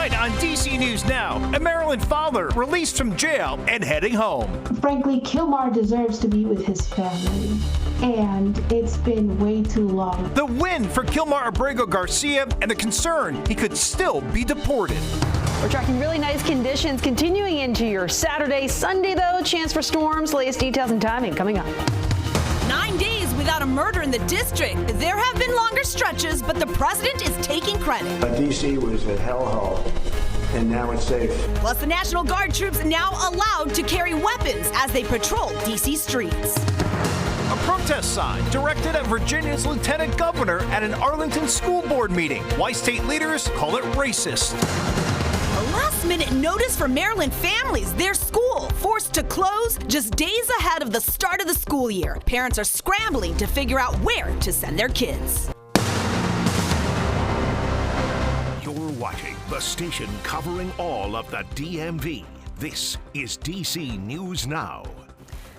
Tonight on DC News Now, a Maryland father released from jail and heading home. Frankly, Kilmar deserves to be with his family, and it's been way too long. The win for Kilmar Abrego Garcia and the concern he could still be deported. We're tracking really nice conditions continuing into your Saturday. Sunday, though, chance for storms. Latest details and timing coming up. 9 days without a murder in the district. There have been longer stretches, but the president is taking credit. D.C. was a hellhole, and now it's safe. Plus, the National Guard troops now allowed to carry weapons as they patrol D.C. streets. A protest sign directed at Virginia's lieutenant governor at an Arlington school board meeting. Why state leaders call it racist. A last-minute notice for Maryland families. Their school forced to close just days ahead of the start of the school year. Parents are scrambling to figure out where to send their kids. You're watching the station covering all of the DMV. This is DC News Now.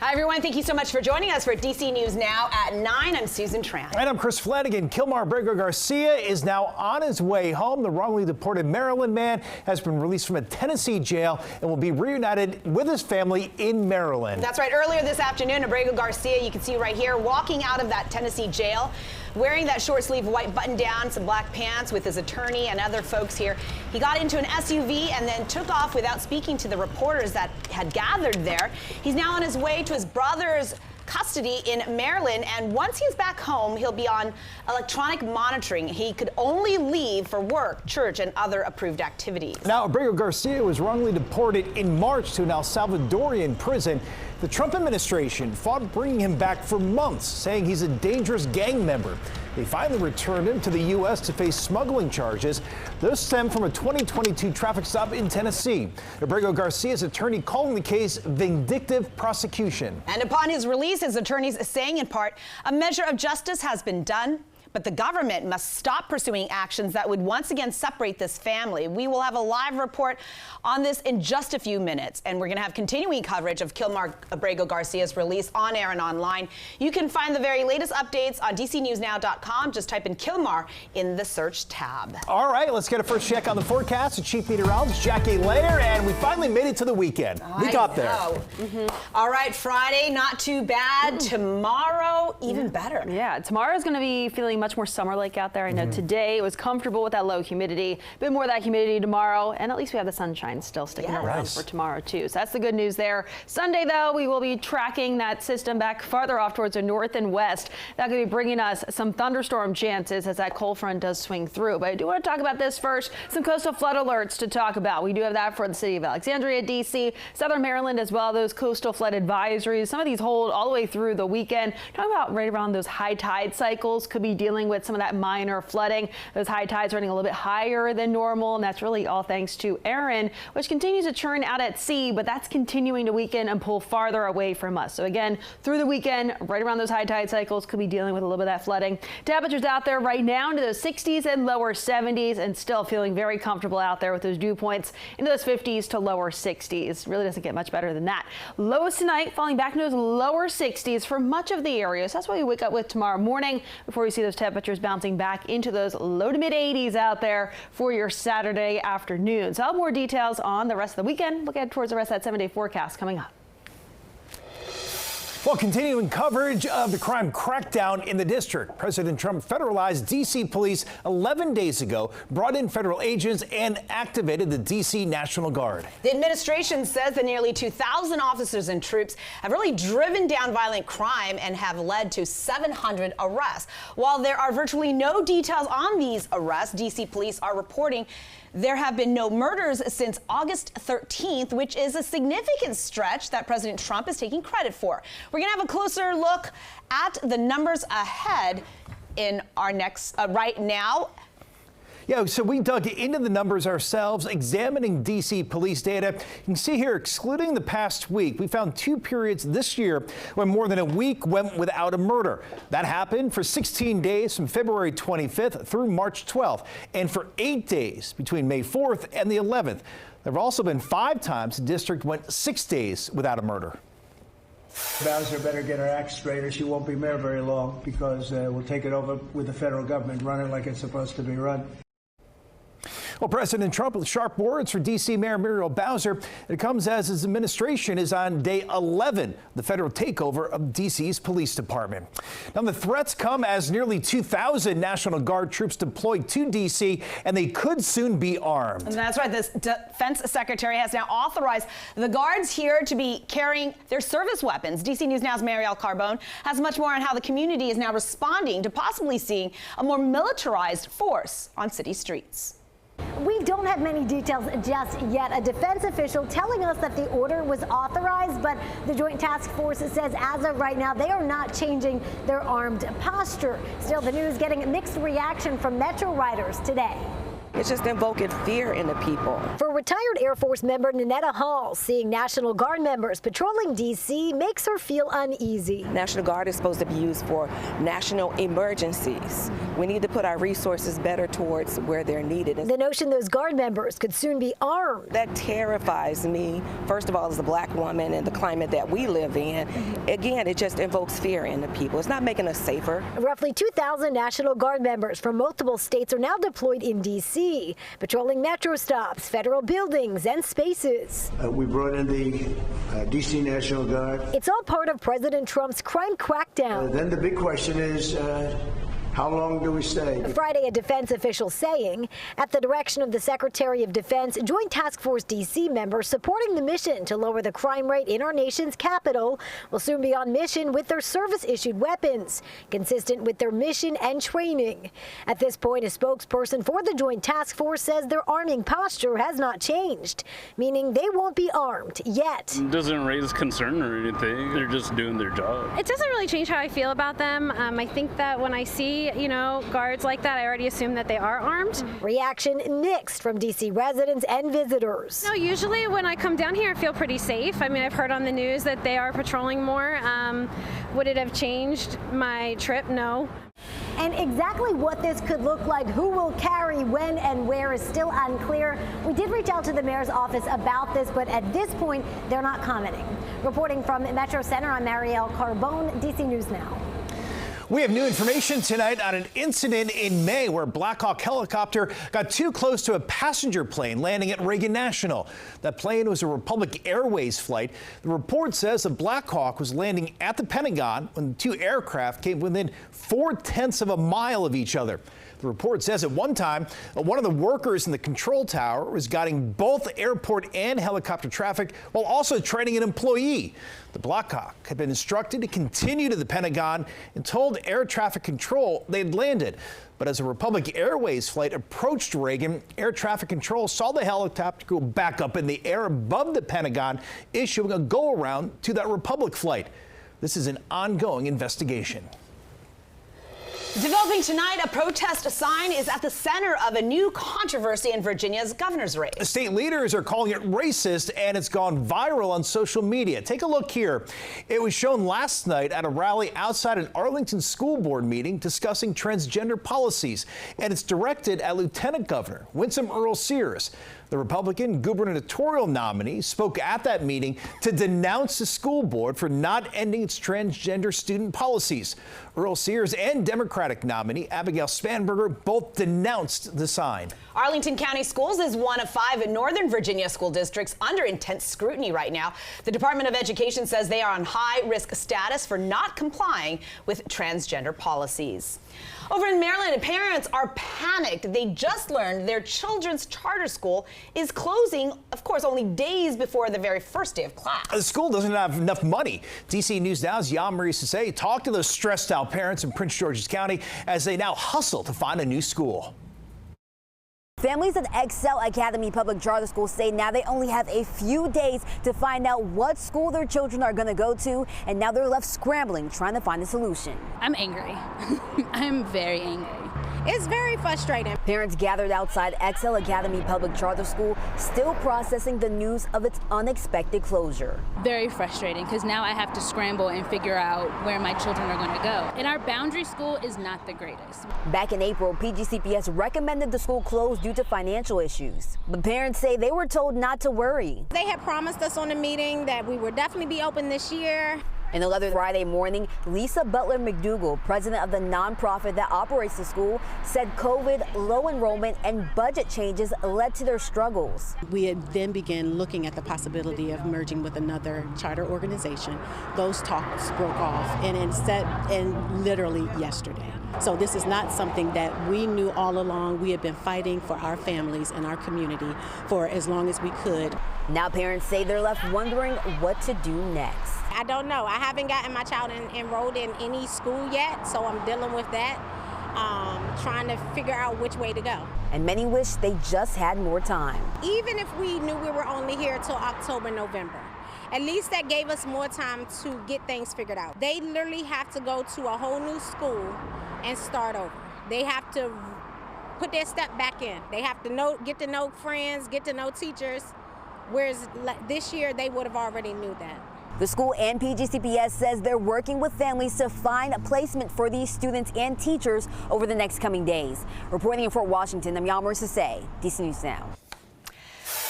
Hi, everyone. Thank you so much for joining us for DC News Now at 9. I'm Susan Tran. And I'm Chris Flanagan. Kilmar Abrego Garcia is now on his way home. The wrongly deported Maryland man has been released from a Tennessee jail and will be reunited with his family in Maryland. That's right. Earlier this afternoon, Abrego Garcia, you can see right here, walking out of that Tennessee jail, wearing that short sleeve white button down, some black pants with his attorney and other folks here. He got into an SUV and then took off without speaking to the reporters that had gathered there. He's now on his way to his brother's custody in Maryland, and once he's back home, he'll be on electronic monitoring. He could only leave for work, church, and other approved activities. Now, Abrego Garcia was wrongly deported in March to an El Salvadorian prison. The Trump administration fought bringing him back for months, saying he's a dangerous gang member. They finally returned him to the U.S. to face smuggling charges. Those stem from a 2022 traffic stop in Tennessee. Abrego Garcia's attorney calling the case vindictive prosecution. And upon his release, his attorneys saying in part, a measure of justice has been done, but the government must stop pursuing actions that would once again separate this family. We will have a live report on this in just a few minutes, and we're going to have continuing coverage of Kilmar Abrego Garcia's release on air and online. You can find the very latest updates on DCNewsNow.com. Just type in Kilmar in the search tab. All right, let's get a first check on the forecast. The Chief Meteorologist, Jackie Layer, and we finally made it to the weekend. We got there. All right, Friday, not too bad. Tomorrow, even better. Yeah, tomorrow's going to be feeling much more summer-like out there. I know today it was comfortable with that low humidity. A bit more of that humidity tomorrow, and at least we have the sunshine still sticking around for tomorrow, too. So that's the good news there. Sunday, though, we will be tracking that system back farther off towards the north and west. That could be bringing us some thunderstorm chances as that cold front does swing through. But I do want to talk about this first. Some coastal flood alerts to talk about. We do have that for the city of Alexandria, D.C., southern Maryland as well. Those coastal flood advisories. Some of these hold all the way through the weekend. Talking about right around those high tide cycles. Could be dealing with some of that minor flooding. Those high tides running a little bit higher than normal, and that's really all thanks to Erin, which continues to churn out at sea, but that's continuing to weaken and pull farther away from us. So again, through the weekend, right around those high tide cycles, could be dealing with a little bit of that flooding. Temperatures out there right now into those 60s and lower 70s, and still feeling very comfortable out there with those dew points into those 50s to lower 60s. Really doesn't get much better than that. Lows tonight falling back into those lower 60s for much of the area. So that's what we wake up with tomorrow morning before we see those temperatures bouncing back into those low to mid 80s out there for your Saturday afternoon. So I'll have more details on the rest of the weekend. Look ahead towards the rest of that 7-day forecast coming up. Well, continuing coverage of the crime crackdown in the district. President Trump federalized D.C. police 11 days ago, brought in federal agents, and activated the D.C. National Guard. The administration says the nearly 2,000 officers and troops have really driven down violent crime and have led to 700 arrests. While there are virtually no details on these arrests, D.C. police are reporting there have been no murders since August 13th, which is a significant stretch that President Trump is taking credit for. We're going to have a closer look at the numbers ahead in our next right now. Yeah, so we dug into the numbers ourselves, examining D.C. police data. You can see here, excluding the past week, we found 2 periods this year when more than a week went without a murder. That happened for 16 days from February 25th through March 12th, and for 8 days between May 4th and the 11th. There have also been 5 times the district went 6 days without a murder. Bowser better get her act straight or she won't be mayor very long, because we'll take it over with the federal government running like it's supposed to be run. Well, President Trump with sharp words for D.C. Mayor Muriel Bowser. It comes as his administration is on day 11 of the federal takeover of D.C.'s police department. Now, the threats come as nearly 2,000 National Guard troops deployed to D.C., and they could soon be armed. That's right. The defense secretary has now authorized the guards here to be carrying their service weapons. D.C. News Now's Marielle Carbone has much more on how the community is now responding to possibly seeing a more militarized force on city streets. We don't have many details just yet. A defense official telling us that the order was authorized, but the Joint Task Force says as of right now, they are not changing their armed posture. Still, the news getting mixed reaction from Metro riders today. It's just invoking fear in the people. For retired Air Force member Nanetta Hall, seeing National Guard members patrolling D.C. makes her feel uneasy. National Guard is supposed to be used for national emergencies. We need to put our resources better towards where they're needed. The notion those Guard members could soon be armed. That terrifies me, first of all, as a black woman in the climate that we live in. Again, it just invokes fear in the people. It's not making us safer. Roughly 2,000 National Guard members from multiple states are now deployed in D.C., patrolling metro stops, federal buildings, and spaces. We brought in the D.C. National Guard. It's all part of President Trump's crime crackdown. Then the big question is, how long do we stay? Friday, a defense official saying, at the direction of the Secretary of Defense, Joint Task Force D.C. members supporting the mission to lower the crime rate in our nation's capital will soon be on mission with their service-issued weapons, consistent with their mission and training. At this point, a spokesperson for the Joint Task Force says their arming posture has not changed, meaning they won't be armed yet. It doesn't raise concern or anything. They're just doing their job. It doesn't really change how I feel about them. I think that when I see guards like that, I already assume that they are armed. Reaction mixed from D.C. residents and visitors. No, usually when I come down here, I feel pretty safe. I mean, I've heard on the news that they are patrolling more. Would it have changed my trip? No. And exactly what this could look like, who will carry, when and where is still unclear. We did reach out to the mayor's office about this, but at this point, they're not commenting. Reporting from Metro Center, I'm Marielle Carbone, D.C. News Now. We have new information tonight on an incident in May where a Black Hawk helicopter got too close to a passenger plane landing at Reagan National. That plane was a Republic Airways flight. The report says the Black Hawk was landing at the Pentagon when the two aircraft came within 0.4 of a mile of each other. The report says at one time, one of the workers in the control tower was guiding both airport and helicopter traffic while also training an employee. The Black Hawk had been instructed to continue to the Pentagon and told air traffic control they'd landed. But as a Republic Airways flight approached Reagan, air traffic control saw the helicopter go back up in the air above the Pentagon, issuing a go-around to that Republic flight. This is an ongoing investigation. Developing tonight, a protest sign is at the center of a new controversy in Virginia's governor's race. State leaders are calling it racist, and it's gone viral on social media. Take a look here. It was shown last night at a rally outside an Arlington school board meeting discussing transgender policies, and it's directed at Lieutenant Governor Winsome Earle-Sears. The Republican gubernatorial nominee spoke at that meeting to denounce the school board for not ending its transgender student policies. Earle-Sears and Democratic nominee Abigail Spanberger both denounced the sign. Arlington County Schools is one of 5 Northern Virginia school districts under intense scrutiny right now. The Department of Education says they are on high-risk status for not complying with transgender policies. Over in Maryland, parents are panicked. They just learned their children's charter school is closing, of course, only days before the very first day of class. The school doesn't have enough money. DC News Now's Jan-Marie Sase talked to those stressed-out parents in Prince George's County as they now hustle to find a new school. Families at Excel Academy Public Charter School say now they only have a few days to find out what school their children are going to go to, and now they're left scrambling trying to find a solution. I'm angry. I'm very angry. It's very frustrating. Parents gathered outside Excel Academy Public Charter School, still processing the news of its unexpected closure. Very frustrating, because now I have to scramble and figure out where my children are going to go. And our boundary school is not the greatest. Back in April, PGCPS recommended the school close due to financial issues. But parents say they were told not to worry. They had promised us on the meeting that we would definitely be open this year. In a letter Friday morning, Lisa Butler McDougall, president of the nonprofit that operates the school, said COVID, low enrollment, and budget changes led to their struggles. We had then began looking at the possibility of merging with another charter organization. Those talks broke off and literally yesterday. So this is not something that we knew all along. We had been fighting for our families and our community for as long as we could. Now parents say they're left wondering what to do next. I don't know. I haven't gotten my child enrolled in any school yet, so I'm dealing with that, trying to figure out which way to go. And many wish they just had more time. Even if we knew we were only here till October, November, at least that gave us more time to get things figured out. They literally have to go to a whole new school and start over. They have to put their step back in. They have to get to know friends, get to know teachers, whereas this year they would have already knew that. The school and PGCPS says they're working with families to find a placement for these students and teachers over the next coming days. Reporting in Fort Washington, I'm Yammer Sasay, DC News Now.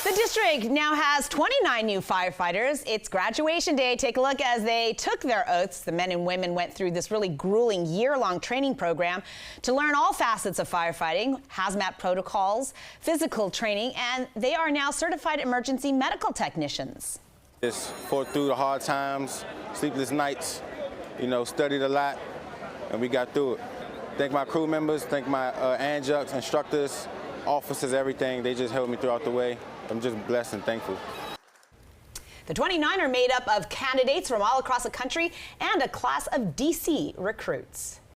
The district now has 29 new firefighters. It's graduation day. Take a look as they took their oaths. The men and women went through this really grueling year-long training program to learn all facets of firefighting, hazmat protocols, physical training, and they are now certified emergency medical technicians. Just fought through the hard times, sleepless nights, studied a lot, and we got through it. Thank my crew members, thank my adjuncts, instructors, officers, everything. They just helped me throughout the way. I'm just blessed and thankful. The 29 are made up of candidates from all across the country and a class of DC recruits.